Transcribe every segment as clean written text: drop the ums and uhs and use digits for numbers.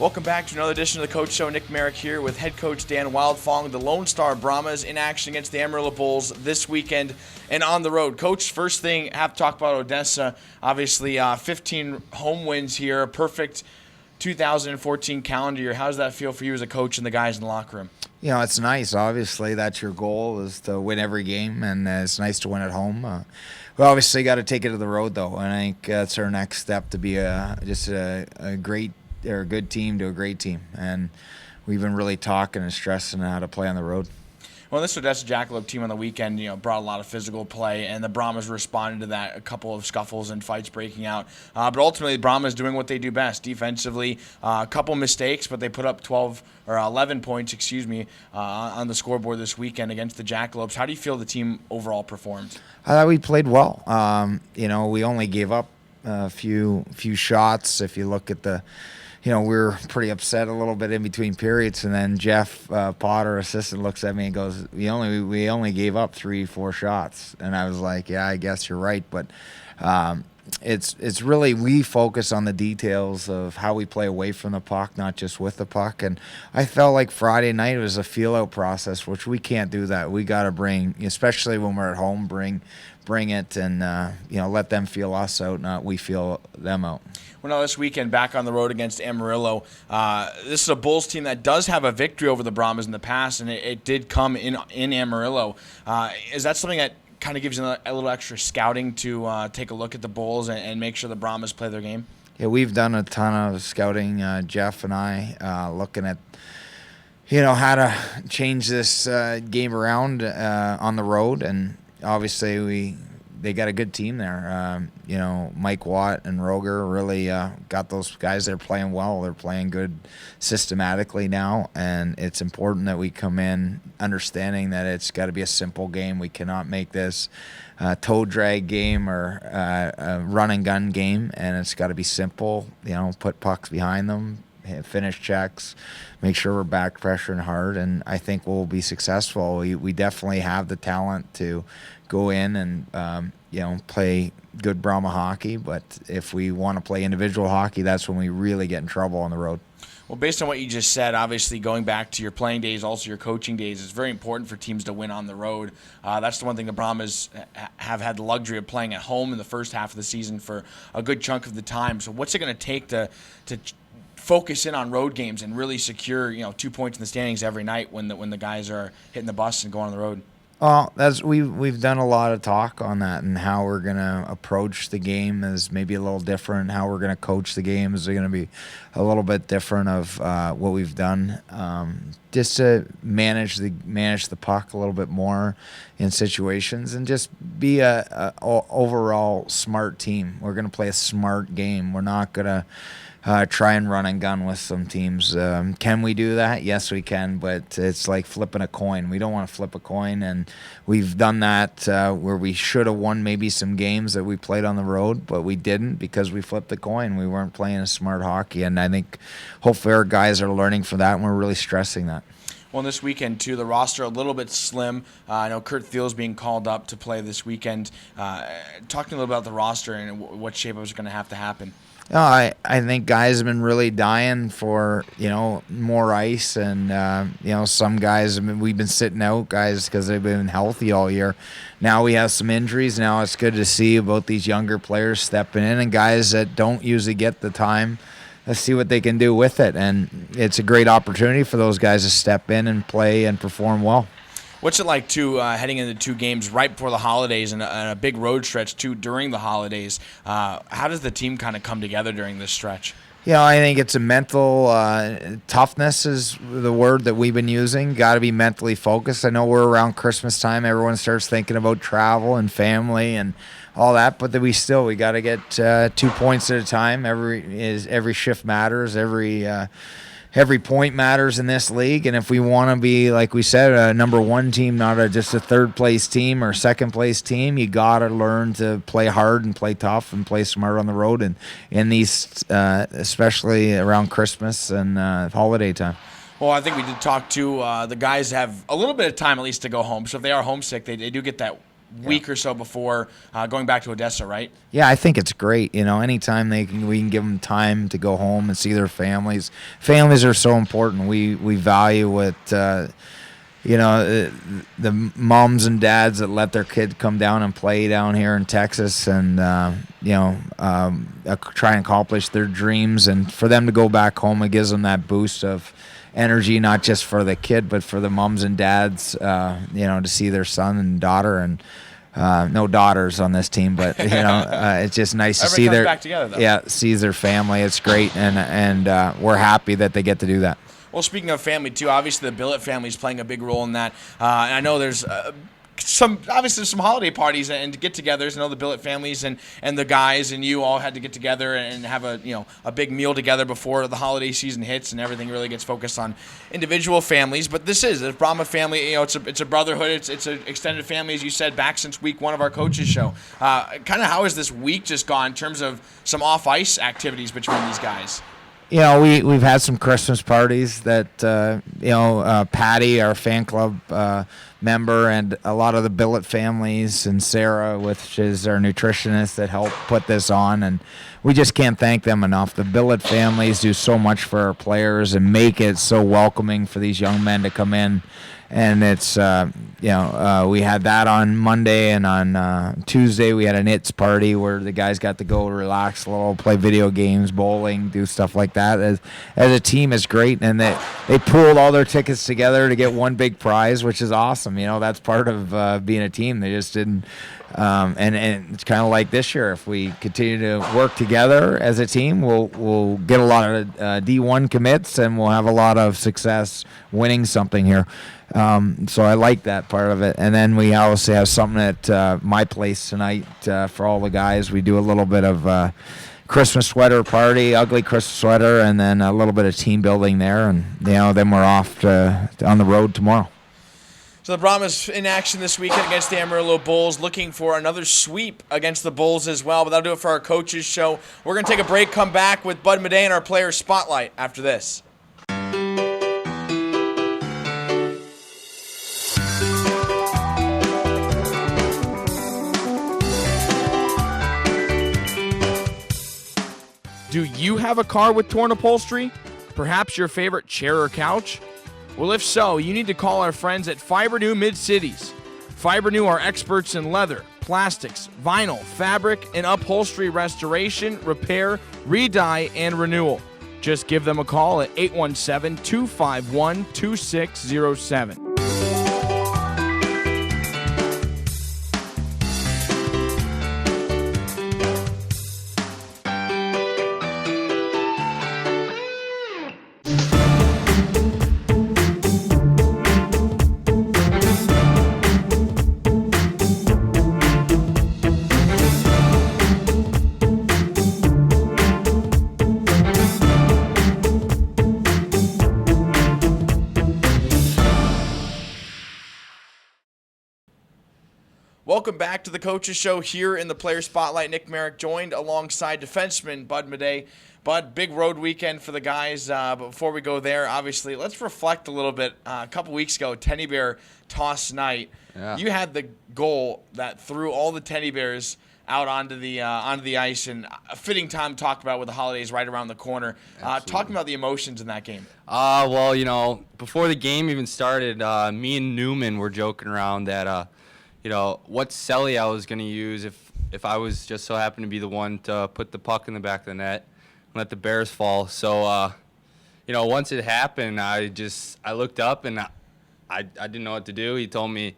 Welcome back to another edition of the Coach Show. Nick Merrick here with head coach Dan Wildfong. The Lone Star Brahmas in action against the Amarillo Bulls this weekend and on the road. Coach, first thing, I have to talk about Odessa. Obviously, 15 home wins here, a perfect 2014 calendar year. How does that feel for you as a coach and the guys in the locker room? You know, it's nice. Obviously, that's your goal, is to win every game, and it's nice to win at home. We obviously got to take it to the road, though, and I think that's our next step, to be just a great or a good team to a great team. And we've been really talking and stressing how to play on the road. Well, this Odessa Jackalope team on the weekend, brought a lot of physical play, and the Brahmas responded to that. A couple of scuffles and fights breaking out, but ultimately, the Brahmas doing what they do best defensively. A couple mistakes, but they put up 11 points, on the scoreboard this weekend against the Jackalopes. How do you feel the team overall performed? I thought we played well. We only gave up a few shots. If you look at we were pretty upset a little bit in between periods, and then Jeff Potter, assistant, looks at me and goes, "We only gave up 3-4 shots," and I was like, "Yeah, I guess you're right." But it's really, we focus on the details of how we play away from the puck, not just with the puck. And I felt like Friday night was a feel-out process, which we can't do that. We got to bring, especially when we're at home, bring it and let them feel us out, not we feel them out. Well, now this weekend, back on the road against Amarillo. This is a Bulls team that does have a victory over the Brahmas in the past, and it did come in Amarillo. Is that something that kind of gives you a little extra scouting to take a look at the Bulls and make sure the Brahmas play their game? Yeah, we've done a ton of scouting, Jeff and I, looking at how to change this game around on the road. And obviously they got a good team there. Mike Watt and Roger really got those guys that are playing well. They're playing good systematically now, and it's important that we come in understanding that it's got to be a simple game. We cannot make this toe drag game or a run and gun game, and it's got to be simple. Put pucks behind them, finish checks, make sure we're back pressuring hard, and I think we'll be successful. We definitely have the talent to go in and play good Brahma hockey, but if we want to play individual hockey, that's when we really get in trouble on the road. Well, based on what you just said, obviously going back to your playing days, also your coaching days, it's very important for teams to win on the road. That's the one thing the Brahmas have had the luxury of playing at home in the first half of the season for a good chunk of the time. So what's it going to take to focus in on road games and really secure 2 points in the standings every night when the guys are hitting the bus and going on the road? Well, we've done a lot of talk on that, and how we're going to approach the game is maybe a little different. How we're going to coach the game is going to be a little bit different of what we've done, just to manage the puck a little bit more in situations and just be a overall smart team. We're going to play a smart game. We're not going to try and run and gun with some teams. Can we do that? Yes, we can, but it's like flipping a coin. We don't want to flip a coin, and we've done that where we should have won maybe some games that we played on the road, but we didn't because we flipped the coin. We weren't playing a smart hockey, and I think hopefully our guys are learning from that, and we're really stressing that. Well, this weekend, too, the roster a little bit slim. I know Kurt Thiel's being called up to play this weekend. Talking a little about the roster and what shape is going to have to happen. I think guys have been really dying for more ice, and some guys we've been sitting out guys because they've been healthy all year. Now we have some injuries. Now it's good to see about these younger players stepping in, and guys that don't usually get the time. Let's see what they can do with it, and it's a great opportunity for those guys to step in and play and perform well. What's it like, too, heading into 2 games right before the holidays and a big road stretch, too, during the holidays? How does the team kind of come together during this stretch? I think it's a mental toughness is the word that we've been using. Got to be mentally focused. I know we're around Christmas time. Everyone starts thinking about travel and family and all that, but we got to get 2 points at a time. Every shift matters. Every point matters in this league, and if we want to be, like we said, a number 1 team, not just a third-place team or second-place team, you got to learn to play hard and play tough and play smart on the road, and in these, especially around Christmas and holiday time. Well, I think we did talk to the guys have a little bit of time at least to go home, so if they are homesick, they do get that week or so before going back to Odessa, right? Yeah, I think it's great. Anytime we can give them time to go home and see their families. Families are so important. We value what the moms and dads that let their kids come down and play down here in Texas, and try and accomplish their dreams. And for them to go back home, it gives them that boost of energy, not just for the kid, but for the moms and dads. To see their son and daughter, and no daughters on this team, but it's just nice to see back together, though. sees their family. It's great, and we're happy that they get to do that. Well, speaking of family, too, obviously the Billet family is playing a big role in that. And I know there's some holiday parties and get-togethers. I know the Billet families and the guys and you all had to get together and have a big meal together before the holiday season hits, and everything really gets focused on individual families. But this is a Brahma family. It's a brotherhood. It's an extended family, as you said, back since week 1 of our coaches show. Kind of how has this week just gone in terms of some off-ice activities between these guys? We've had some Christmas parties that, Patty, our fan club member, and a lot of the Billet families, and Sarah, which is our nutritionist, that helped put this on. And we just can't thank them enough. The Billet families do so much for our players and make it so welcoming for these young men to come in. And it's, we had that on Monday, and on Tuesday we had an ITS party where the guys got to go relax a little, play video games, bowling, do stuff like that. As a team, it's great, and they pooled all their tickets together to get one big prize, which is awesome. That's part of being a team. They just didn't. And it's kind of like this year. If we continue to work together as a team, we'll get a lot of D1 commits, and we'll have a lot of success winning something here. So I like that part of it. And then we also have something at my place tonight for all the guys. We do a little bit of Christmas sweater party, ugly Christmas sweater, and then a little bit of team building there. And then we're off on the road tomorrow. So the Brahmas in action this weekend against the Amarillo Bulls, looking for another sweep against the Bulls as well. But that'll do it for our coaches show. We're going to take a break, come back with Bud Madej and our player spotlight after this. Do you have a car with torn upholstery? Perhaps your favorite chair or couch? Well, if so, you need to call our friends at Fiber New Mid-Cities. Fiber New are experts in leather, plastics, vinyl, fabric, and upholstery restoration, repair, re-dye, and renewal. Just give them a call at 817-251-2607. Welcome back to the Coaches Show here in the Player Spotlight. Nick Merrick joined alongside defenseman Bud Madej. Bud, big road weekend for the guys. But before we go there, obviously, let's reflect a little bit. A couple weeks ago, Teddy Bear Toss Night. Yeah. You had the goal that threw all the Teddy Bears out onto the ice, and a fitting time to talk about with the holidays right around the corner. Talking about the emotions in that game. Before the game even started, me and Newman were joking around that what celly I was going to use if I was just so happened to be the one to put the puck in the back of the net and let the Bears fall. So, once it happened, I looked up and I didn't know what to do. He told me,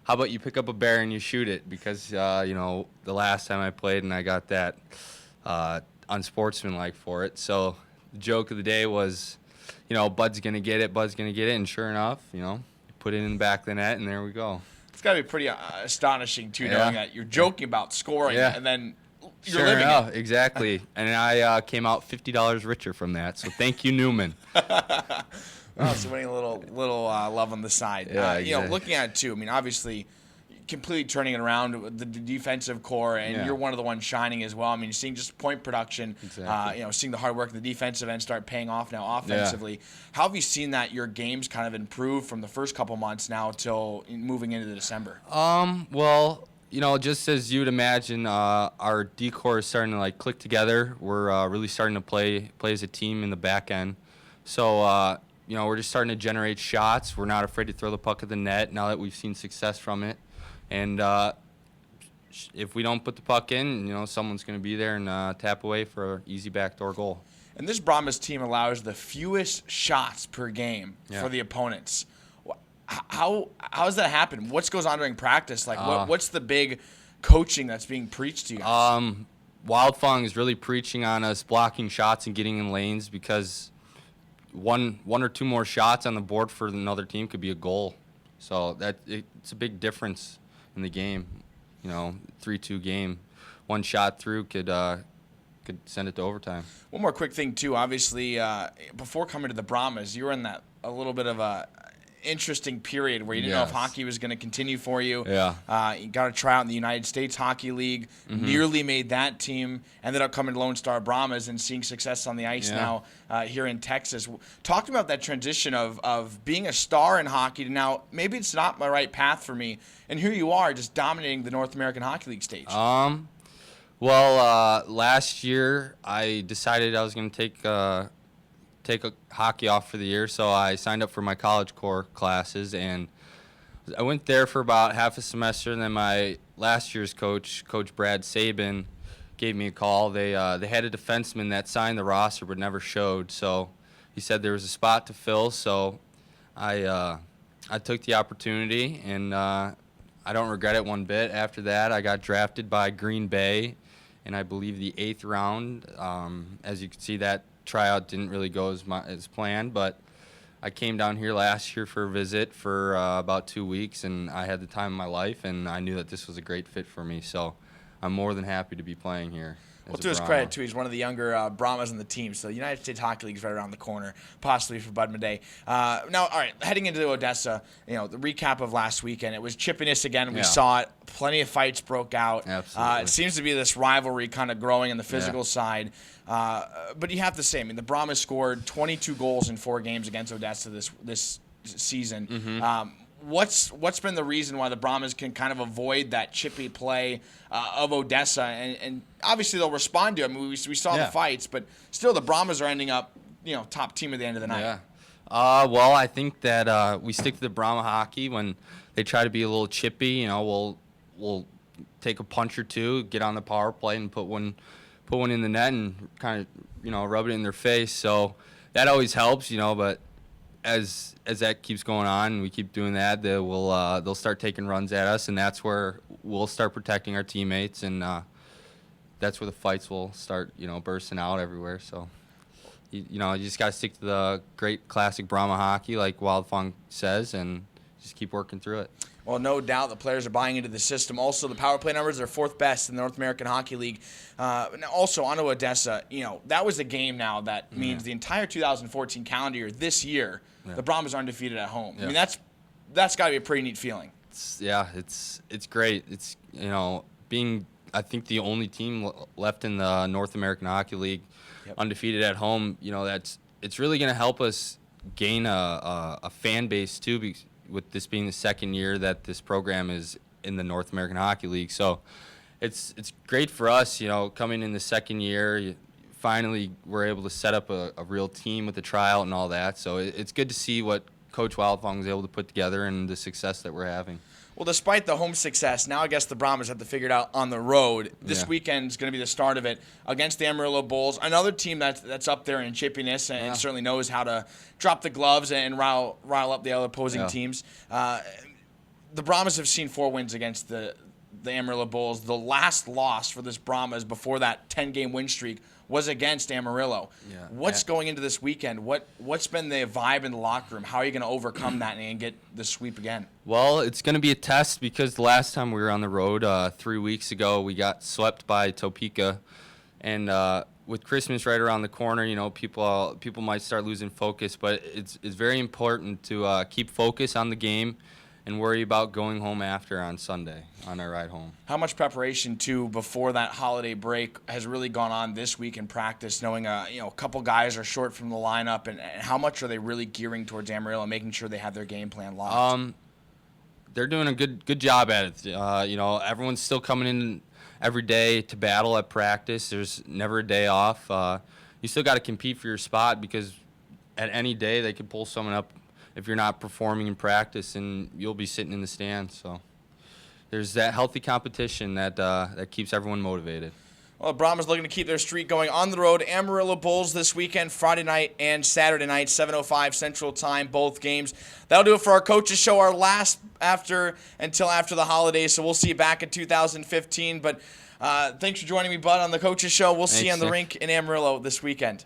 how about you pick up a bear and you shoot it? Because, the last time I played and I got that unsportsmanlike for it. So the joke of the day was, Bud's going to get it. And sure enough, put it in the back of the net and there we go. It's got to be pretty astonishing, too, knowing that you're joking about scoring and then you're living it. Exactly. And I came out $50 richer from that. So thank you, Newman. So winning a little love on the side. Yeah, exactly. Looking at it, too, I mean, obviously, completely turning it around with the defensive core, and you're one of the ones shining as well. I mean, seeing just point production, seeing the hard work of the defensive end start paying off now offensively. Yeah. How have you seen that your games kind of improve from the first couple months now till moving into December? Well, just as you'd imagine, our decor is starting to click together. We're really starting to play as a team in the back end. So we're just starting to generate shots. We're not afraid to throw the puck at the net now that we've seen success from it. And if we don't put the puck in, someone's going to be there and tap away for an easy backdoor goal. And this Brahmas team allows the fewest shots per game for the opponents. How does that happen? What goes on during practice? What's the big coaching that's being preached to you guys? Wildfang is really preaching on us blocking shots and getting in lanes, because one or two more shots on the board for another team could be a goal. So it's a big difference in the game. 3-2 game, one shot through could send it to overtime. One more quick thing too. Obviously, before coming to the Brahmas, you were in that a little bit of a interesting period where you didn't know if hockey was going to continue for you. Yeah. You got a tryout in the United States Hockey League, nearly made that team, ended up coming to Lone Star Brahmas and seeing success on the ice now here in Texas. Talk about that transition of being a star in hockey to now maybe it's not my right path for me, and here you are just dominating the North American Hockey League stage. Last year I decided I was going to take hockey off for the year, so I signed up for my College Core classes, and I went there for about half a semester, and then my last year's coach, Coach Brad Sabin, gave me a call. They had a defenseman that signed the roster but never showed, so he said there was a spot to fill, so I took the opportunity, and I don't regret it one bit. After that, I got drafted by Green Bay in, I believe, the 8th round. As you can see, that tryout didn't really go as planned, but I came down here last year for a visit for about 2 weeks, and I had the time of my life, and I knew that this was a great fit for me, so I'm more than happy to be playing here. Well, to his credit, too, he's one of the younger Brahmas on the team, so the United States Hockey League is right around the corner, possibly for Bud Madej. Now, all right, heading into Odessa, the recap of last weekend, it was chippiness again. We saw it. Plenty of fights broke out. Absolutely. It seems to be this rivalry kind of growing on the physical side. But you have to say, the Brahmas scored 22 goals in 4 games against Odessa this season. What's been the reason why the Brahmas can kind of avoid that chippy play of Odessa? And obviously they'll respond to it. We saw the fights, but still the Brahmas are ending up, top team at the end of the night. Yeah. I think that we stick to the Brahma hockey when they try to be a little chippy. We'll take a punch or two, get on the power play, and put one in the net and kind of rub it in their face. So that always helps, but as that keeps going on and we keep doing that, they'll start taking runs at us, and that's where we'll start protecting our teammates, and that's where the fights will start bursting out everywhere. So you just got to stick to the great classic Brahma hockey like Wildfang says, and just keep working through it. Well, no doubt the players are buying into the system. Also, the power play numbers are 4th best in the North American Hockey League. Now also, on to Odessa, that was a game now that means the entire 2014 calendar year, this year, the Brahmas are undefeated at home. Yeah. That's got to be a pretty neat feeling. It's great. It's, being, I think, the only team left in the North American Hockey League undefeated at home, it's really going to help us gain a fan base, too, with this being the second year that this program is in the North American Hockey League. So it's great for us, coming in the second year. Finally, we're able to set up a real team with the tryout and all that. So it's good to see what Coach Wildfang was able to put together and the success that we're having. Well, despite the home success, now I guess the Brahmas have to figure it out on the road. This weekend is going to be the start of it against the Amarillo Bulls, another team that's up there in chippiness and certainly knows how to drop the gloves and rile up the other opposing teams. The Brahmas have seen 4 wins against the Amarillo Bulls. The last loss for this Brahmas before that 10-game win streak was against Amarillo. What's going into this weekend? What's been the vibe in the locker room? How are you going to overcome that and get the sweep again? Well, it's going to be a test because the last time we were on the road 3 weeks ago, we got swept by Topeka. And with Christmas right around the corner, people might start losing focus. But it's very important to keep focus on the game and worry about going home after on Sunday on our ride home. How much preparation, too, before that holiday break has really gone on this week in practice, knowing a couple guys are short from the lineup, and how much are they really gearing towards Amarillo and making sure they have their game plan locked? they're doing a good job at it. Everyone's still coming in every day to battle at practice. There's never a day off. You still got to compete for your spot because at any day they could pull someone up if you're not performing in practice, and you'll be sitting in the stands. So there's that healthy competition that keeps everyone motivated. Well, Brahmas looking to keep their streak going on the road. Amarillo Bulls this weekend, Friday night and Saturday night, 7:05 Central Time, both games. That'll do it for our coaches show, our last until after the holidays. So we'll see you back in 2015. But thanks for joining me, Bud, on the coaches show. We'll see you on the rink in Amarillo this weekend.